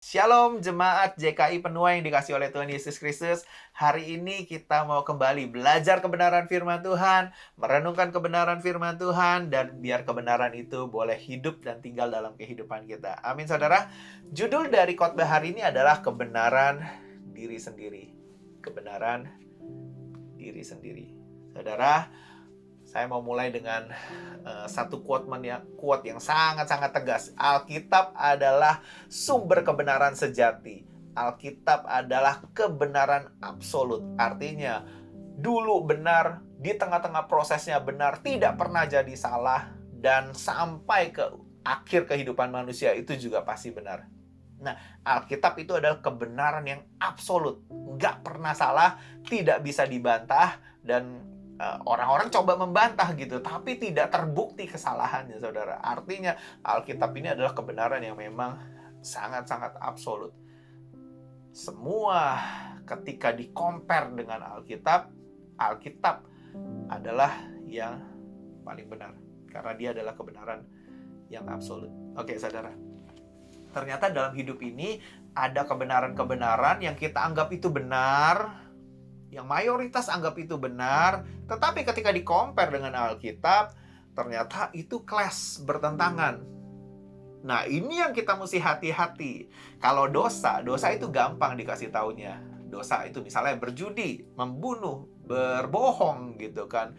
Shalom jemaat JKI Penua yang dikasih oleh Tuhan Yesus Kristus. Hari ini kita mau kembali belajar kebenaran firman Tuhan, merenungkan kebenaran firman Tuhan, dan biar kebenaran itu boleh hidup dan tinggal dalam kehidupan kita. Amin saudara. Judul dari khotbah hari ini adalah kebenaran diri sendiri. Kebenaran diri sendiri. Saudara, saya mau mulai dengan satu quote yang sangat-sangat tegas. Alkitab adalah sumber kebenaran sejati. Alkitab adalah kebenaran absolut. Artinya, dulu benar, di tengah-tengah prosesnya benar, tidak pernah jadi salah, dan sampai ke akhir kehidupan manusia itu juga pasti benar. Nah, Alkitab itu adalah kebenaran yang absolut. Nggak pernah salah, tidak bisa dibantah, dan orang-orang coba membantah gitu, tapi tidak terbukti kesalahannya, saudara. Artinya, Alkitab ini adalah kebenaran yang memang sangat-sangat absolut. Semua ketika di-compare dengan Alkitab, Alkitab adalah yang paling benar. Karena dia adalah kebenaran yang absolut. Oke, saudara. Ternyata dalam hidup ini ada kebenaran-kebenaran yang kita anggap itu benar, yang mayoritas anggap itu benar, tetapi ketika di-compare dengan Alkitab, ternyata itu clash, bertentangan. Nah, ini yang kita mesti hati-hati. Kalau dosa itu gampang dikasih taunya. Dosa itu misalnya berjudi, membunuh, berbohong gitu kan,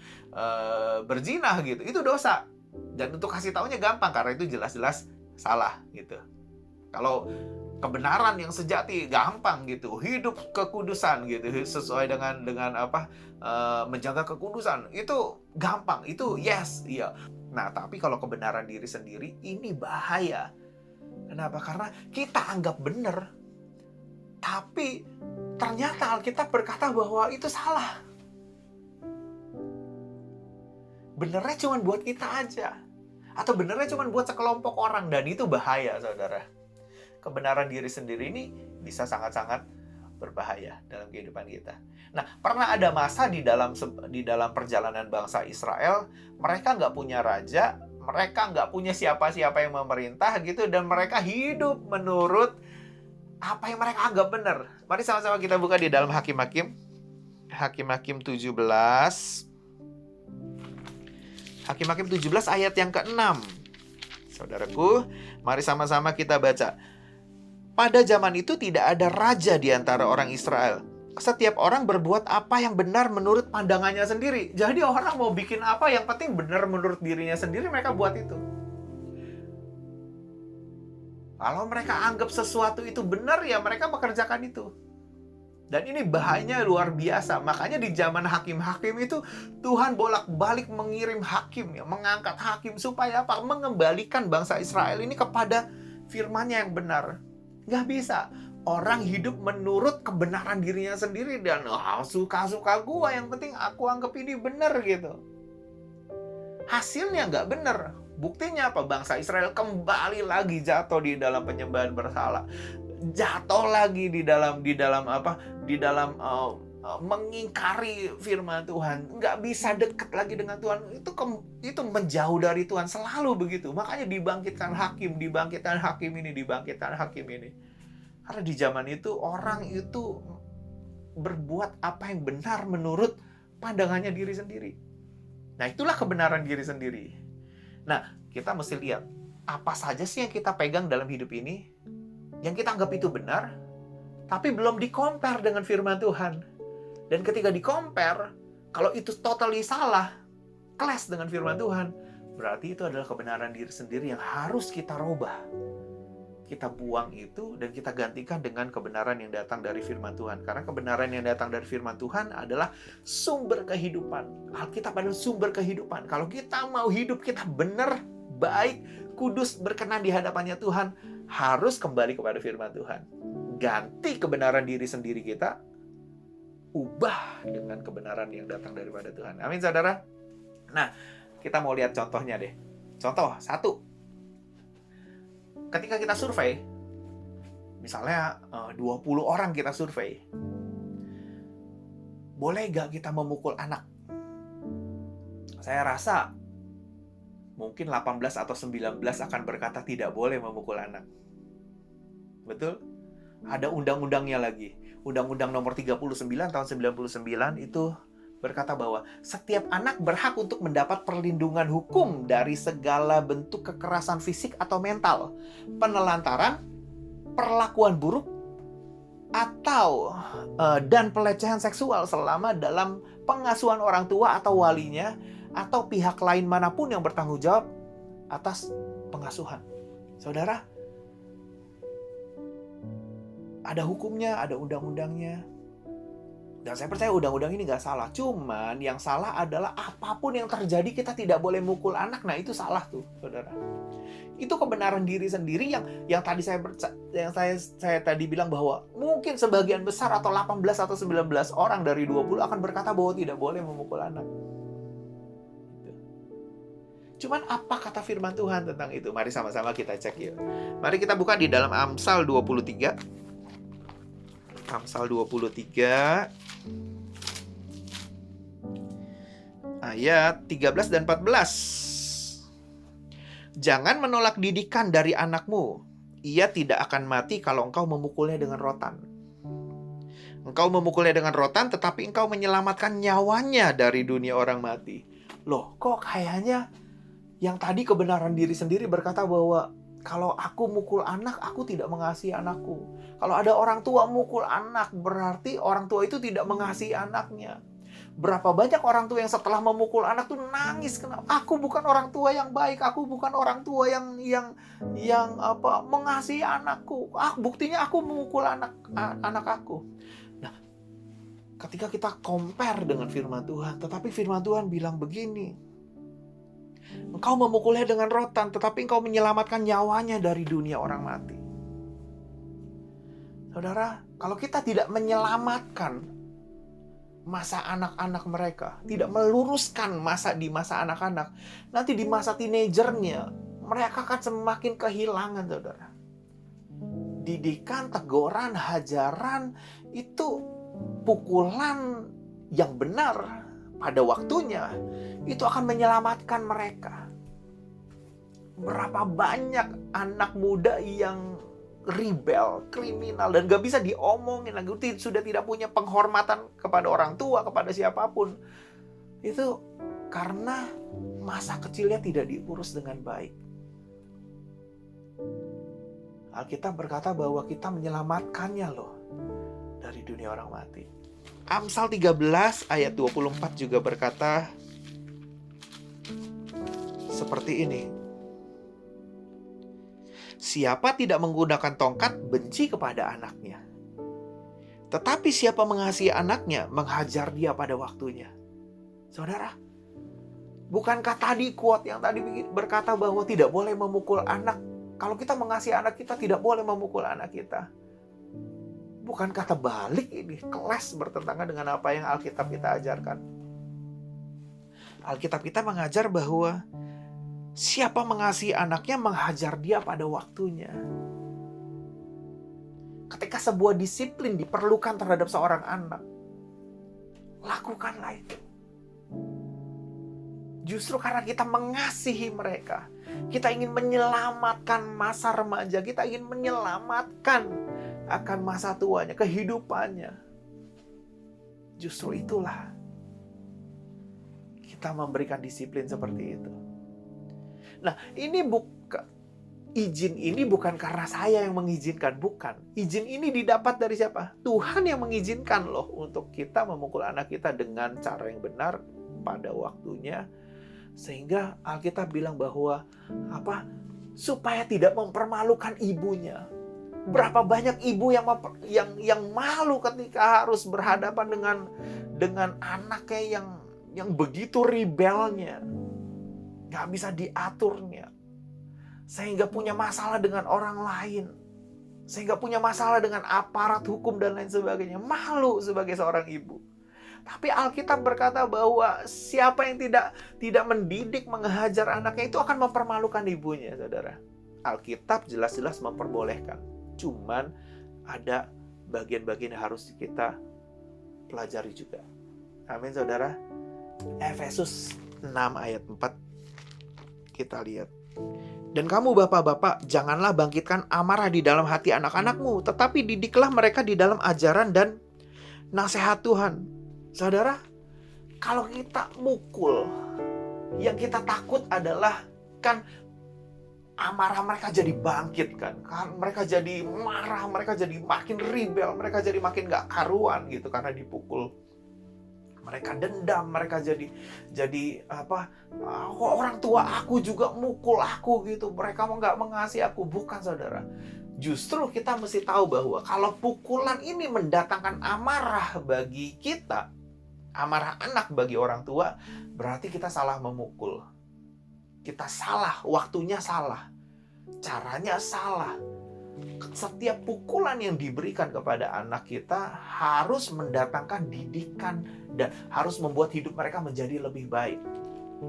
berzinah gitu, itu dosa. Dan untuk kasih taunya gampang, karena itu jelas-jelas salah gitu. Kalau kebenaran yang sejati gampang gitu, hidup kekudusan gitu, sesuai dengan apa, menjaga kekudusan itu gampang, itu yes, iya. Nah, tapi kalau kebenaran diri sendiri ini bahaya. Kenapa? Karena kita anggap benar, tapi ternyata Alkitab berkata bahwa itu salah. Benernya cuma buat kita aja, atau benernya cuma buat sekelompok orang, dan itu bahaya, saudara. Kebenaran diri sendiri ini bisa sangat-sangat berbahaya dalam kehidupan kita. Nah, pernah ada masa di dalam perjalanan bangsa Israel, mereka nggak punya raja, mereka nggak punya siapa-siapa yang memerintah gitu, dan mereka hidup menurut apa yang mereka anggap benar. Mari sama-sama kita buka di dalam Hakim-Hakim. Hakim-Hakim 17. Hakim-Hakim 17 ayat yang ke-6. Saudaraku, mari sama-sama kita baca. Pada zaman itu tidak ada raja di antara orang Israel. Setiap orang berbuat apa yang benar menurut pandangannya sendiri. Jadi orang mau bikin apa, yang penting benar menurut dirinya sendiri, mereka buat itu. Kalau mereka anggap sesuatu itu benar, ya mereka mengerjakan itu. Dan ini bahayanya luar biasa. Makanya di zaman hakim-hakim itu, Tuhan bolak-balik mengirim hakim, ya, mengangkat hakim supaya apa? Mengembalikan bangsa Israel ini kepada firman-Nya yang benar. Nggak bisa. Orang hidup menurut kebenaran dirinya sendiri, dan suka-suka gua, yang penting aku anggap ini benar gitu. Hasilnya nggak benar. Buktinya apa? Bangsa Israel kembali lagi jatuh di dalam penyembahan berhala. Jatuh lagi di dalam mengingkari firman Tuhan. Nggak bisa dekat lagi dengan Tuhan. Itu menjauh dari Tuhan. Selalu begitu. Makanya dibangkitkan hakim ini. Karena di zaman itu, orang itu berbuat apa yang benar menurut pandangannya diri sendiri. Nah, itulah kebenaran diri sendiri. Nah, kita mesti lihat, apa saja sih yang kita pegang dalam hidup ini, yang kita anggap itu benar, tapi belum di-compare dengan firman Tuhan. Dan ketika di-compare, kalau itu totally salah, clash dengan firman Tuhan, berarti itu adalah kebenaran diri sendiri yang harus kita rubah. Kita buang itu dan kita gantikan dengan kebenaran yang datang dari firman Tuhan. Karena kebenaran yang datang dari firman Tuhan adalah sumber kehidupan. Alkitab adalah sumber kehidupan. Kalau kita mau hidup kita benar, baik, kudus, berkenan di hadapannya Tuhan, harus kembali kepada firman Tuhan. Ganti kebenaran diri sendiri kita, ubah dengan kebenaran yang datang daripada Tuhan. Amin, saudara. Nah, kita mau lihat contohnya deh. Contoh, 1. Ketika kita survei, misalnya 20 orang kita survei, boleh gak kita memukul anak? Saya rasa mungkin 18 atau 19 akan berkata tidak boleh memukul anak. Betul? Ada undang-undangnya lagi. Undang-Undang nomor 39 tahun 99 itu berkata bahwa setiap anak berhak untuk mendapat perlindungan hukum dari segala bentuk kekerasan fisik atau mental, penelantaran, perlakuan buruk, atau dan pelecehan seksual selama dalam pengasuhan orang tua atau walinya atau pihak lain manapun yang bertanggung jawab atas pengasuhan. Saudara, ada hukumnya, ada undang-undangnya. Dan saya percaya undang-undang ini nggak salah. Cuman yang salah adalah apapun yang terjadi kita tidak boleh mukul anak. Nah itu salah tuh, saudara. Itu kebenaran diri sendiri yang tadi saya tadi bilang bahwa mungkin sebagian besar atau 18 atau 19 orang dari 20 akan berkata bahwa tidak boleh memukul anak. Cuman apa kata firman Tuhan tentang itu? Mari sama-sama kita cek yuk. Mari kita buka di dalam Amsal 23. Amsal 23 ayat 13 dan 14. Jangan menolak didikan dari anakmu. Ia tidak akan mati kalau engkau memukulnya dengan rotan. Engkau memukulnya dengan rotan, tetapi engkau menyelamatkan nyawanya dari dunia orang mati. Loh, kok kayaknya yang tadi kebenaran diri sendiri berkata bahwa kalau aku mukul anak, aku tidak mengasihi anakku. Kalau ada orang tua mukul anak, berarti orang tua itu tidak mengasihi anaknya. Berapa banyak orang tua yang setelah memukul anak tuh nangis, kenapa? Aku bukan orang tua yang baik, aku bukan orang tua yang mengasihi anakku. Buktinya aku memukul anak aku. Nah, ketika kita compare dengan firman Tuhan, tetapi firman Tuhan bilang begini. Engkau memukulnya dengan rotan, tetapi engkau menyelamatkan nyawanya dari dunia orang mati. Saudara, kalau kita tidak menyelamatkan masa anak-anak mereka, tidak meluruskan di masa anak-anak, nanti di masa teenagernya, mereka akan semakin kehilangan, saudara. Didikan, teguran, hajaran, itu pukulan yang benar pada waktunya, itu akan menyelamatkan mereka. Berapa banyak anak muda yang rebel, kriminal, dan gak bisa diomongin lagi, sudah tidak punya penghormatan kepada orang tua, kepada siapapun. Itu karena masa kecilnya tidak diurus dengan baik. Alkitab berkata bahwa kita menyelamatkannya loh dari dunia orang mati. Amsal 13 ayat 24 juga berkata seperti ini. Siapa tidak menggunakan tongkat benci kepada anaknya. Tetapi siapa mengasihi anaknya menghajar dia pada waktunya. Saudara, bukankah tadi quote yang tadi berkata bahwa tidak boleh memukul anak? Kalau kita mengasihi anak kita tidak boleh memukul anak kita. Bukan kata balik ini, kelas bertentangan dengan apa yang Alkitab kita ajarkan. Alkitab kita mengajar bahwa siapa mengasihi anaknya menghajar dia pada waktunya. Ketika sebuah disiplin diperlukan terhadap seorang anak, lakukanlah itu. Justru karena kita mengasihi mereka, kita ingin menyelamatkan masa remaja, kita ingin menyelamatkan akan masa tuanya, kehidupannya. Justru itulah kita memberikan disiplin seperti itu. Nah, izin ini bukan karena saya yang mengizinkan, bukan. Izin ini didapat dari siapa? Tuhan yang mengizinkan loh untuk kita memukul anak kita dengan cara yang benar pada waktunya. Sehingga Alkitab bilang bahwa supaya tidak mempermalukan ibunya. Berapa banyak ibu yang malu ketika harus berhadapan dengan anaknya yang begitu rebelnya, nggak bisa diaturnya, sehingga punya masalah dengan orang lain, sehingga punya masalah dengan aparat hukum dan lain sebagainya. Malu sebagai seorang ibu. Tapi Alkitab berkata bahwa siapa yang tidak mendidik, menghajar anaknya itu akan mempermalukan ibunya, saudara. Alkitab jelas-jelas memperbolehkan. Cuman ada bagian-bagian yang harus kita pelajari juga. Amin, saudara. Efesus 6 ayat 4 kita lihat. Dan kamu bapak-bapak, janganlah bangkitkan amarah di dalam hati anak-anakmu, tetapi didiklah mereka di dalam ajaran dan nasihat Tuhan. Saudara, kalau kita mukul, yang kita takut adalah kan amarah mereka jadi bangkit kan mereka jadi marah, mereka jadi makin rebel, mereka jadi makin gak karuan gitu karena dipukul. Mereka dendam, mereka jadi orang tua aku juga mukul aku gitu, mereka mau nggak mengasihi aku. Bukan, saudara. Justru kita mesti tahu bahwa kalau pukulan ini mendatangkan amarah bagi kita, amarah anak bagi orang tua, berarti kita salah memukul. Kita salah, waktunya salah, caranya salah. Setiap pukulan yang diberikan kepada anak kita harus mendatangkan didikan dan harus membuat hidup mereka menjadi lebih baik.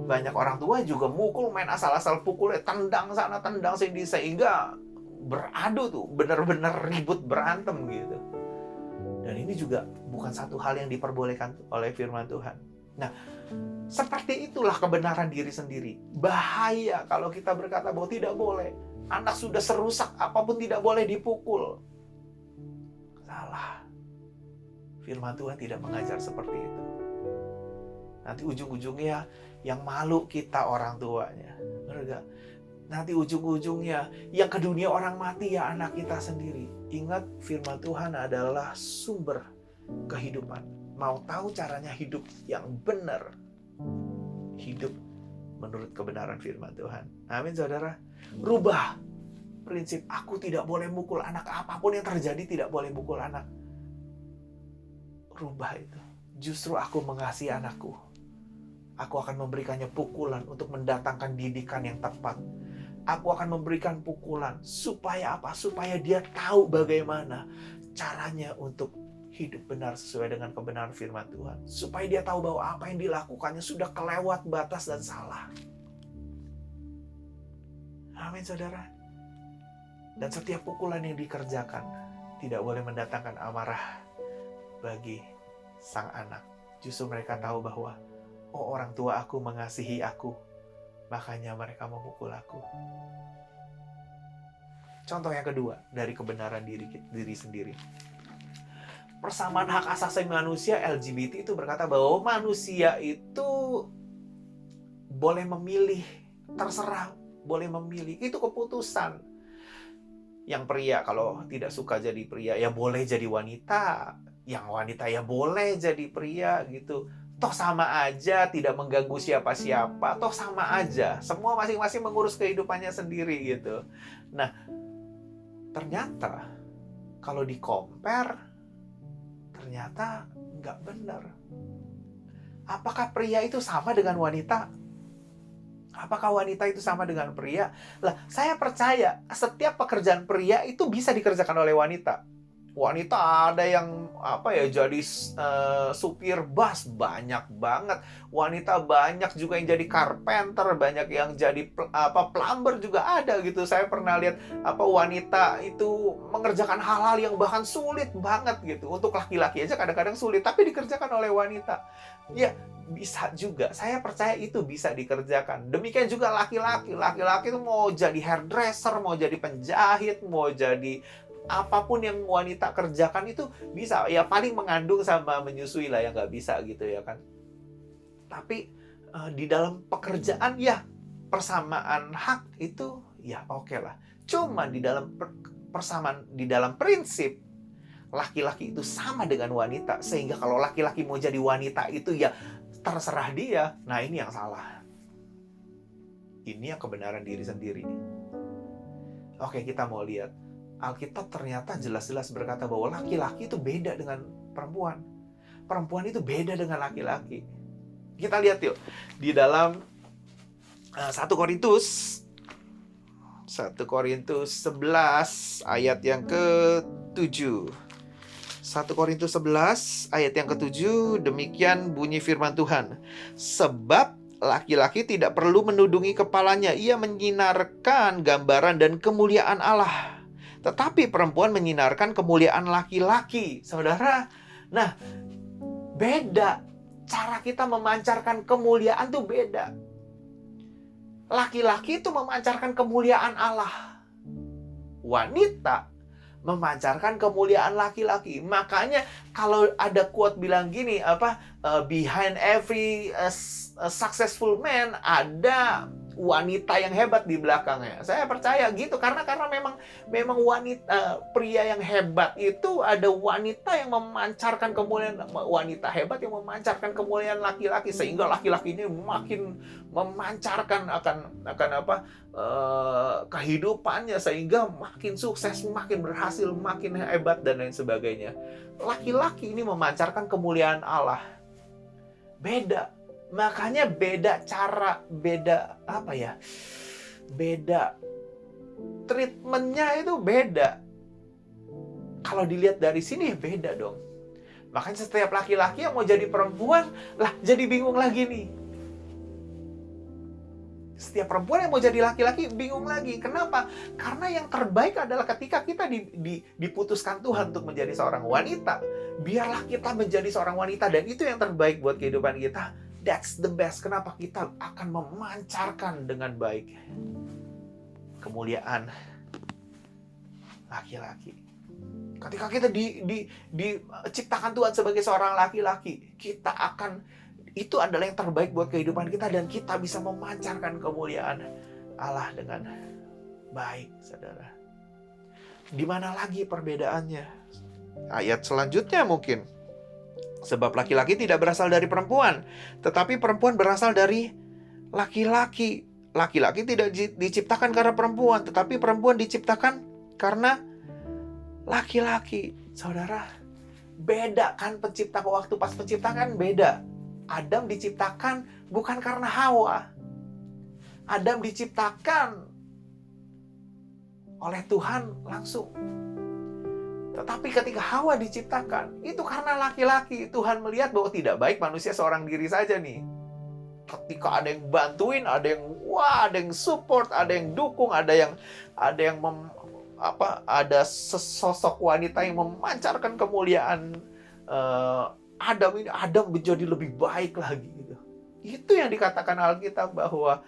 Banyak orang tua juga mukul, main asal-asal pukul, tendang sana, tendang sini, sehingga beradu tuh, benar-benar ribut, berantem gitu. Dan ini juga bukan satu hal yang diperbolehkan oleh firman Tuhan. Nah, seperti itulah kebenaran diri sendiri. Bahaya kalau kita berkata bahwa tidak boleh. Anak sudah serusak apapun tidak boleh dipukul. Salah. Firman Tuhan tidak mengajar seperti itu. Nanti ujung-ujungnya yang malu kita orang tuanya. Benar? Nanti ujung-ujungnya yang ke dunia orang mati ya anak kita sendiri. Ingat, firman Tuhan adalah sumber kehidupan. Mau tahu caranya hidup yang benar? Hidup menurut kebenaran firman Tuhan. Amin, saudara. Rubah prinsip, aku tidak boleh mukul anak, apapun yang terjadi tidak boleh mukul anak. Rubah itu. Justru aku mengasihi anakku. Aku akan memberikannya pukulan untuk mendatangkan didikan yang tepat. Aku akan memberikan pukulan supaya apa? Supaya dia tahu bagaimana caranya untuk hidup benar sesuai dengan kebenaran firman Tuhan. Supaya dia tahu bahwa apa yang dilakukannya sudah kelewat batas dan salah. Amin, saudara. Dan setiap pukulan yang dikerjakan tidak boleh mendatangkan amarah bagi sang anak. Justru mereka tahu bahwa, oh, orang tua aku mengasihi aku, makanya mereka memukul aku. Contoh yang kedua dari kebenaran diri sendiri. Persamaan hak asasi manusia LGBT itu berkata bahwa manusia itu boleh memilih, terserah, boleh memilih. Itu keputusan. Yang pria kalau tidak suka jadi pria ya boleh jadi wanita. Yang wanita ya boleh jadi pria gitu. Toh sama aja, tidak mengganggu siapa-siapa. Toh sama aja, semua masing-masing mengurus kehidupannya sendiri gitu. Nah, ternyata kalau di-compare, ternyata nggak benar. Apakah pria itu sama dengan wanita? Apakah wanita itu sama dengan pria? Lah, saya percaya setiap pekerjaan pria itu bisa dikerjakan oleh wanita. Wanita ada yang jadi supir bus, banyak banget. Wanita banyak juga yang jadi carpenter, banyak yang jadi plumber juga ada gitu. Saya pernah lihat wanita itu mengerjakan hal-hal yang bahkan sulit banget gitu. Untuk laki-laki aja kadang-kadang sulit, tapi dikerjakan oleh wanita. Ya, bisa juga. Saya percaya itu bisa dikerjakan. Demikian juga laki-laki. Laki-laki itu mau jadi hairdresser, mau jadi penjahit, mau jadi apapun yang wanita kerjakan itu bisa. Ya paling mengandung sama menyusui lah yang nggak bisa gitu ya kan. Tapi di dalam pekerjaan ya persamaan hak itu ya oke lah. Cuma di dalam persamaan, di dalam prinsip laki-laki itu sama dengan wanita. Sehingga kalau laki-laki mau jadi wanita itu ya terserah dia. Nah, ini yang salah. Ini yang kebenaran diri sendiri. Oke, kita mau lihat. Alkitab ternyata jelas-jelas berkata bahwa laki-laki itu beda dengan perempuan. Perempuan itu beda dengan laki-laki. Kita lihat yuk. Di dalam 1 Korintus 11 ayat yang ke-7. 1 Korintus 11 ayat yang ke-7, demikian bunyi firman Tuhan. Sebab laki-laki tidak perlu menudungi kepalanya, ia menyinarkan gambaran dan kemuliaan Allah. Tetapi perempuan menyinarkan kemuliaan laki-laki. Saudara, nah beda. Cara kita memancarkan kemuliaan tuh beda. Laki-laki itu memancarkan kemuliaan Allah. Wanita memancarkan kemuliaan laki-laki. Makanya kalau ada quote bilang gini, behind every successful man ada wanita yang hebat di belakangnya. Saya percaya gitu karena memang wanita, pria yang hebat itu ada wanita yang memancarkan kemuliaan, wanita hebat yang memancarkan kemuliaan laki-laki, sehingga laki-laki ini makin memancarkan akan kehidupannya, sehingga makin sukses, makin berhasil, makin hebat dan lain sebagainya. Laki-laki ini memancarkan kemuliaan Allah. Beda. Makanya beda cara, beda treatmentnya itu beda. Kalau dilihat dari sini beda dong. Makanya setiap laki-laki yang mau jadi perempuan, lah jadi bingung lagi nih. Setiap perempuan yang mau jadi laki-laki bingung lagi. Kenapa? Karena yang terbaik adalah ketika kita diputuskan Tuhan untuk menjadi seorang wanita. Biarlah kita menjadi seorang wanita, dan itu yang terbaik buat kehidupan kita. That's the best. Kenapa? Kita akan memancarkan dengan baik kemuliaan laki-laki. Ketika kita diciptakan Tuhan sebagai seorang laki-laki, kita akan, itu adalah yang terbaik buat kehidupan kita, dan kita bisa memancarkan kemuliaan Allah dengan baik, saudara. Di mana lagi perbedaannya? Ayat selanjutnya mungkin. Sebab laki-laki tidak berasal dari perempuan, tetapi perempuan berasal dari laki-laki. Laki-laki tidak diciptakan karena perempuan, tetapi perempuan diciptakan karena laki-laki. Saudara, beda kan pencipta, waktu pas penciptakan beda. Adam diciptakan bukan karena Hawa. Adam diciptakan oleh Tuhan langsung. Tetapi ketika Hawa diciptakan, itu karena laki-laki. Tuhan melihat bahwa tidak baik manusia seorang diri saja nih. Ketika ada yang bantuin, ada yang support, ada yang dukung, ada sesosok wanita yang memancarkan kemuliaan Adam menjadi lebih baik lagi gitu. Itu yang dikatakan Alkitab bahwa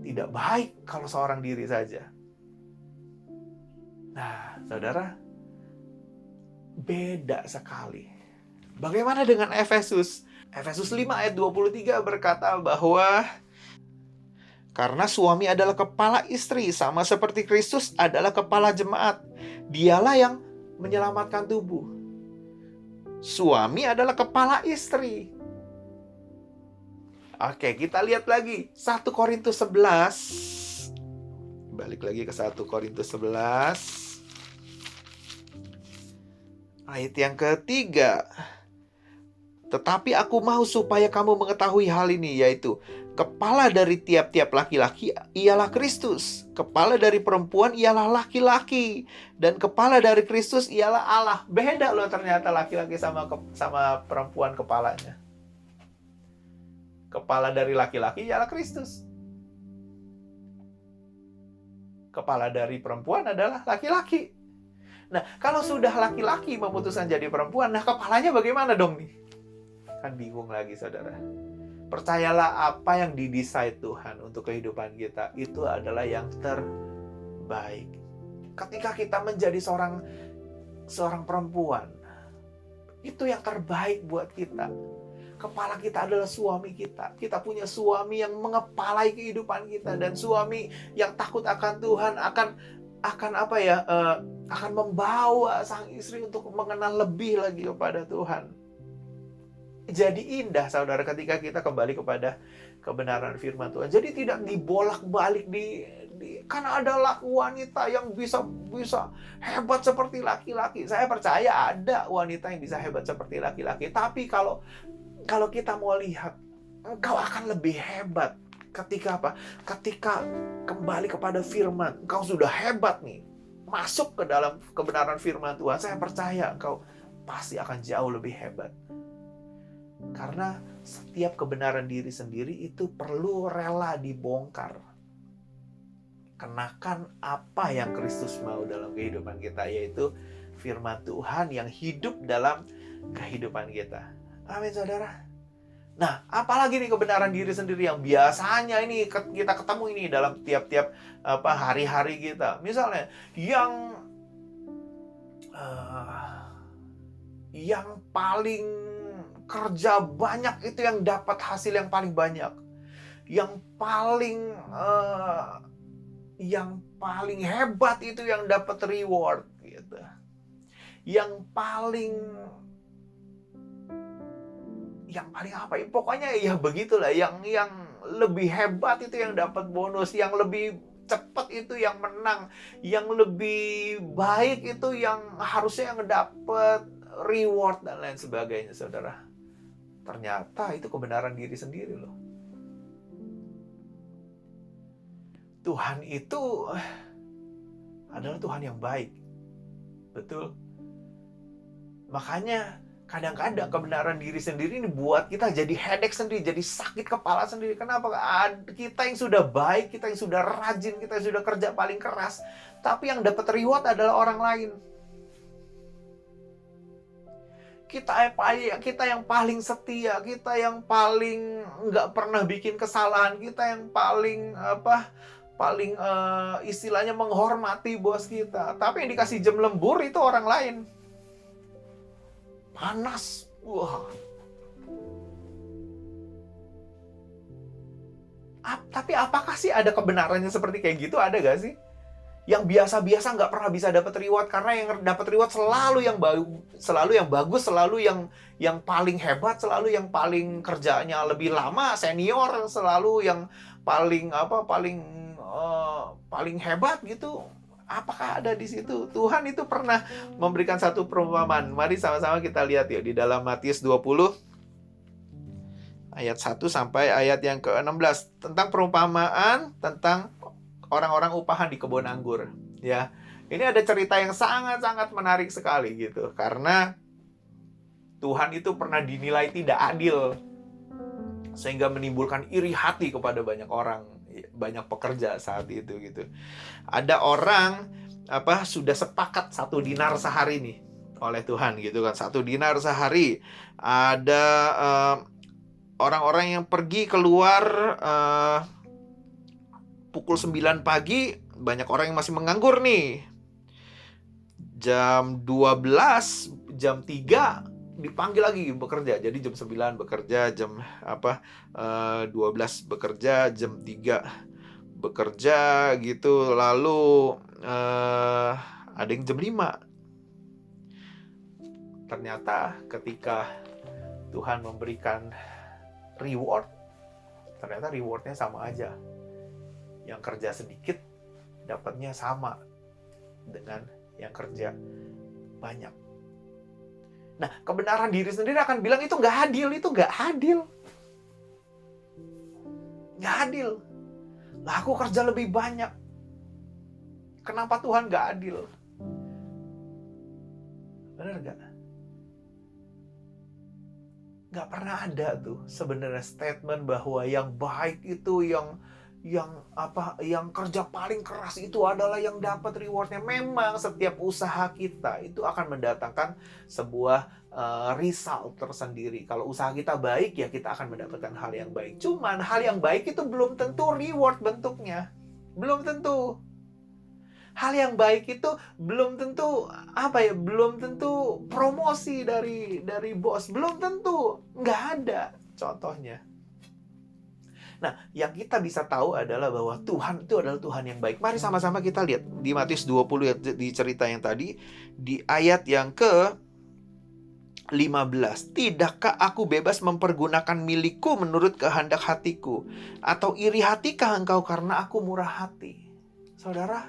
tidak baik kalau seorang diri saja. Nah, saudara, beda sekali. Bagaimana dengan Efesus? Efesus 5 ayat 23 berkata bahwa karena suami adalah kepala istri, sama seperti Kristus adalah kepala jemaat. Dialah yang menyelamatkan tubuh. Suami adalah kepala istri. Oke, kita lihat lagi 1 Korintus 11. Balik lagi ke 1 Korintus 11. Ayat yang ketiga. Tetapi aku mau supaya kamu mengetahui hal ini, yaitu kepala dari tiap-tiap laki-laki ialah Kristus, kepala dari perempuan ialah laki-laki, dan kepala dari Kristus ialah Allah. Beda loh ternyata laki-laki sama perempuan kepalanya. Kepala dari laki-laki ialah Kristus. Kepala dari perempuan adalah laki-laki. Nah, kalau sudah laki-laki memutuskan jadi perempuan, nah kepalanya bagaimana dong nih? Kan bingung lagi, saudara. Percayalah, apa yang didesain Tuhan untuk kehidupan kita itu adalah yang terbaik. Ketika kita menjadi seorang perempuan, itu yang terbaik buat kita. Kepala kita adalah suami kita. Kita punya suami yang mengepalai kehidupan kita, dan suami yang takut akan Tuhan akan membawa sang istri untuk mengenal lebih lagi kepada Tuhan. Jadi indah, saudara, ketika kita kembali kepada kebenaran firman Tuhan. Jadi tidak dibolak-balik karena ada wanita yang bisa hebat seperti laki-laki. Saya percaya ada wanita yang bisa hebat seperti laki-laki. Tapi kalau kita mau lihat, engkau akan lebih hebat ketika apa? Ketika kembali kepada firman. Engkau sudah hebat nih, masuk ke dalam kebenaran firman Tuhan. Saya percaya engkau pasti akan jauh lebih hebat. Karena setiap kebenaran diri sendiri itu perlu rela dibongkar. Kenakan apa yang Kristus mau dalam kehidupan kita, yaitu firman Tuhan yang hidup dalam kehidupan kita. Amin, saudara. Nah, apalagi nih kebenaran diri sendiri yang biasanya ini kita ketemu ini dalam tiap-tiap hari-hari kita. Misalnya yang paling kerja banyak itu yang dapat hasil yang paling banyak. Yang paling hebat itu yang dapat reward gitu. Yang paling apa ya? Pokoknya ya begitulah. Yang lebih hebat itu yang dapat bonus, yang lebih cepat itu yang menang, yang lebih baik itu yang harusnya yang dapat reward dan lain sebagainya, saudara. Ternyata itu kebenaran diri sendiri loh. Tuhan itu adalah Tuhan yang baik. Betul. Makanya kadang-kadang kebenaran diri sendiri ini buat kita jadi headache sendiri, jadi sakit kepala sendiri. Kenapa? Kita yang sudah baik, kita yang sudah rajin, kita yang sudah kerja paling keras, tapi yang dapat reward adalah orang lain. Kita yang paling setia, kita yang paling nggak pernah bikin kesalahan, kita yang paling istilahnya menghormati bos kita. Tapi yang dikasih jam lembur itu orang lain. Panas. Wah. Tapi apakah sih ada kebenarannya seperti kayak gitu? Ada gak sih? Yang biasa-biasa nggak pernah bisa dapat reward, karena yang dapat reward selalu yang bagus, selalu yang paling hebat, selalu yang paling kerjanya lebih lama, senior, selalu yang paling hebat gitu. Apakah ada di situ? Tuhan itu pernah memberikan satu perumpamaan. Mari sama-sama kita lihat ya di dalam Matius 20 ayat 1 sampai ayat yang ke-16 tentang perumpamaan tentang orang-orang upahan di kebun anggur, ya. Ini ada cerita yang sangat-sangat menarik sekali gitu, karena Tuhan itu pernah dinilai tidak adil sehingga menimbulkan iri hati kepada banyak orang, banyak pekerja saat itu gitu. Ada orang sudah sepakat 1 dinar sehari nih oleh Tuhan gitu kan, 1 dinar sehari. Ada orang-orang yang pergi keluar pukul 9 pagi, banyak orang yang masih menganggur nih. Jam 12, jam 3 dipanggil lagi bekerja. Jadi jam 9 bekerja, jam 12 bekerja, jam 3 bekerja gitu. Lalu ada yang jam 5. Ternyata ketika Tuhan memberikan reward, ternyata rewardnya sama aja. Yang kerja sedikit dapatnya sama dengan yang kerja banyak. Nah, kebenaran diri sendiri akan bilang itu nggak adil, nggak adil. Lah aku kerja lebih banyak. Kenapa Tuhan nggak adil? Benar nggak? Nggak pernah ada tuh sebenarnya statement bahwa yang baik itu yang kerja paling keras itu adalah yang dapat rewardnya. Memang setiap usaha kita itu akan mendatangkan sebuah result tersendiri. Kalau usaha kita baik, ya kita akan mendapatkan hal yang baik. Cuman hal yang baik itu belum tentu reward bentuknya. Belum tentu. Hal yang baik itu belum tentu belum tentu promosi dari bos. Belum tentu. Nggak ada contohnya. Nah, yang kita bisa tahu adalah bahwa Tuhan itu adalah Tuhan yang baik. Mari sama-sama kita lihat di Matius 20 ya, di cerita yang tadi, di ayat yang ke-15. Tidakkah aku bebas mempergunakan milikku menurut kehendak hatiku? Atau iri hatikah engkau karena aku murah hati? Saudara,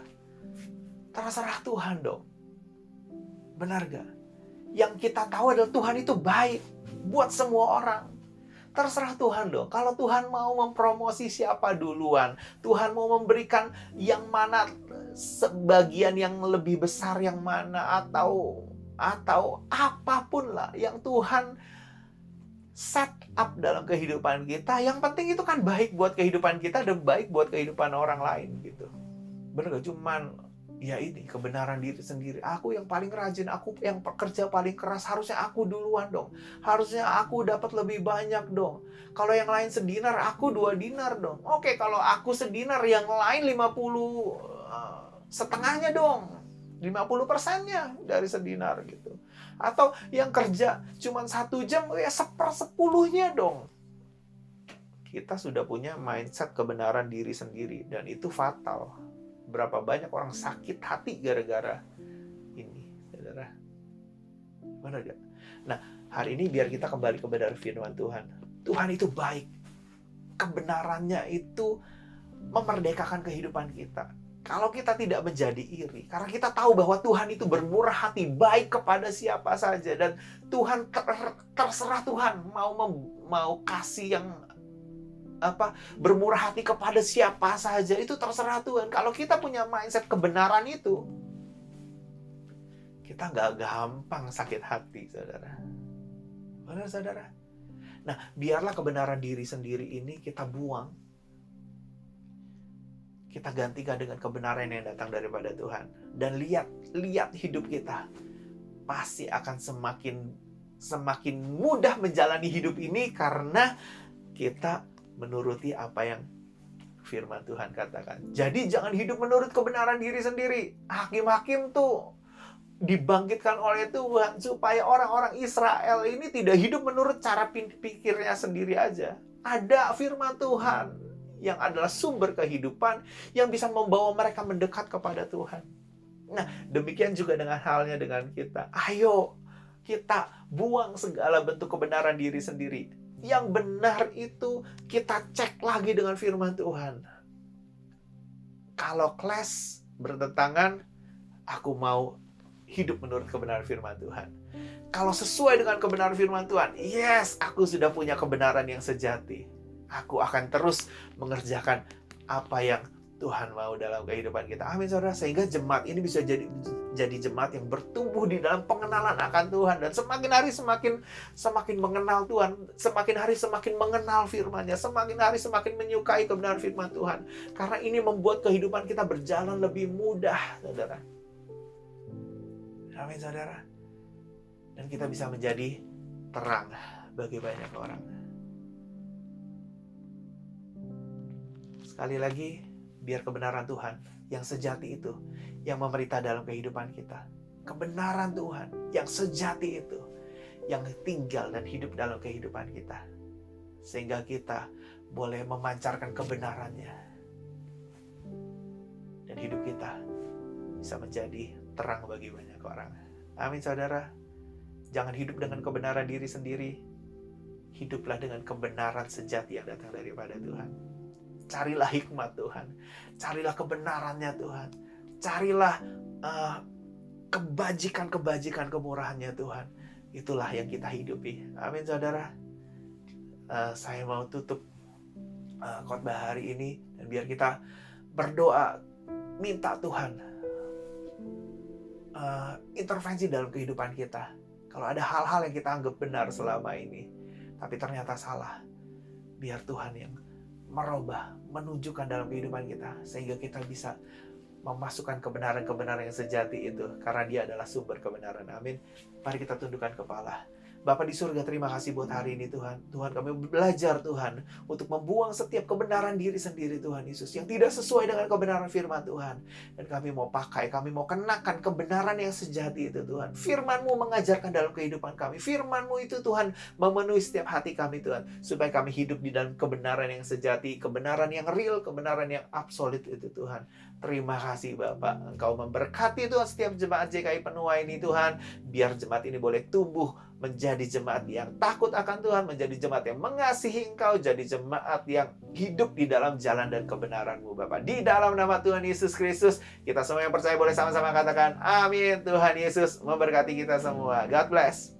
terserah Tuhan dong. Benar gak? Yang kita tahu adalah Tuhan itu baik buat semua orang. Terserah Tuhan dong. Kalau Tuhan mau mempromosi siapa duluan, Tuhan mau memberikan yang mana, sebagian yang lebih besar yang mana, atau apapun lah yang Tuhan set up dalam kehidupan kita, yang penting itu kan baik buat kehidupan kita dan baik buat kehidupan orang lain gitu. Bener gak? Cuman ya ini kebenaran diri sendiri. Aku yang paling rajin, aku yang pekerja paling keras, harusnya aku duluan dong. Harusnya aku dapat lebih banyak dong. Kalau yang lain sedinar, aku 2 dinar dong. Oke, kalau aku sedinar, yang lain 50, setengahnya dong. 50%-nya dari sedinar gitu. Atau yang kerja cuma 1 jam, ya 1/10-nya dong. Kita sudah punya mindset kebenaran diri sendiri, dan itu fatal. Berapa banyak orang sakit hati gara-gara ini, saudara. Benar gak? Nah, hari ini biar kita kembali kepada firman Tuhan. Tuhan itu baik. Kebenarannya itu memerdekakan kehidupan kita. Kalau kita tidak menjadi iri, karena kita tahu bahwa Tuhan itu bermurah hati, baik kepada siapa saja, dan Tuhan terserah Tuhan mau kasih yang bermurah hati kepada siapa saja, itu terserah Tuhan. Kalau kita punya mindset kebenaran itu, kita nggak gampang sakit hati, saudara. Benar, saudara? Nah, biarlah kebenaran diri sendiri ini kita buang. Kita gantikan dengan kebenaran yang datang daripada Tuhan. Dan lihat hidup kita. Pasti akan semakin mudah menjalani hidup ini karena kita menuruti apa yang firman Tuhan katakan. Jadi jangan hidup menurut kebenaran diri sendiri. Hakim-hakim tuh dibangkitkan oleh Tuhan supaya orang-orang Israel ini tidak hidup menurut cara pikirnya sendiri aja. Ada firman Tuhan yang adalah sumber kehidupan yang bisa membawa mereka mendekat kepada Tuhan. Nah, demikian juga dengan halnya dengan kita. Ayo kita buang segala bentuk kebenaran diri sendiri. Yang benar itu kita cek lagi dengan firman Tuhan. Kalau clash bertentangan, aku mau hidup menurut kebenaran firman Tuhan. Kalau sesuai dengan kebenaran firman Tuhan, yes, aku sudah punya kebenaran yang sejati. Aku akan terus mengerjakan apa yang Tuhan mau dalam kehidupan kita. Amin, saudara. Sehingga jemaat ini bisa jadi jemaat yang bertumbuh di dalam pengenalan akan Tuhan. Dan semakin hari semakin mengenal Tuhan. Semakin hari semakin mengenal firman-Nya. Semakin hari semakin menyukai kebenaran firman Tuhan. Karena ini membuat kehidupan kita berjalan lebih mudah, saudara. Amin, saudara. Dan kita bisa menjadi terang bagi banyak orang. Sekali lagi, biar kebenaran Tuhan yang sejati itu yang memerintah dalam kehidupan kita. Kebenaran Tuhan yang sejati itu yang tinggal dan hidup dalam kehidupan kita. Sehingga kita boleh memancarkan kebenarannya. Dan hidup kita bisa menjadi terang bagi banyak orang. Amin, saudara. Jangan hidup dengan kebenaran diri sendiri. Hiduplah dengan kebenaran sejati yang datang daripada Tuhan. Carilah hikmat Tuhan. Carilah kebenarannya Tuhan. Carilah kebajikan-kebajikan kemurahannya Tuhan. Itulah yang kita hidupi. Amin, saudara. Saya mau tutup khotbah hari ini. Dan biar kita berdoa. Minta Tuhan intervensi dalam kehidupan kita. Kalau ada hal-hal yang kita anggap benar selama ini, tapi ternyata salah, biar Tuhan yang merubah, menunjukkan dalam kehidupan kita, sehingga kita bisa memasukkan kebenaran-kebenaran yang sejati itu, karena Dia adalah sumber kebenaran. Amin. Mari kita tundukkan kepala. Bapa di surga, terima kasih buat hari ini Tuhan. Tuhan, kami belajar Tuhan untuk membuang setiap kebenaran diri sendiri Tuhan Yesus yang tidak sesuai dengan kebenaran firman Tuhan. Dan kami mau pakai, kami mau kenakan kebenaran yang sejati itu Tuhan. Firman-Mu mengajarkan dalam kehidupan kami. Firman-Mu itu Tuhan memenuhi setiap hati kami Tuhan. Supaya kami hidup di dalam kebenaran yang sejati, kebenaran yang real, kebenaran yang absolut itu Tuhan. Terima kasih Bapak. Engkau memberkati Tuhan setiap jemaat JKI Penuai ini Tuhan. Biar jemaat ini boleh tumbuh menjadi jemaat yang takut akan Tuhan, menjadi jemaat yang mengasihi Engkau, jadi jemaat yang hidup di dalam jalan dan kebenaran-Mu Bapak. Di dalam nama Tuhan Yesus Kristus, kita semua yang percaya boleh sama-sama katakan amin. Tuhan Yesus memberkati kita semua. God bless.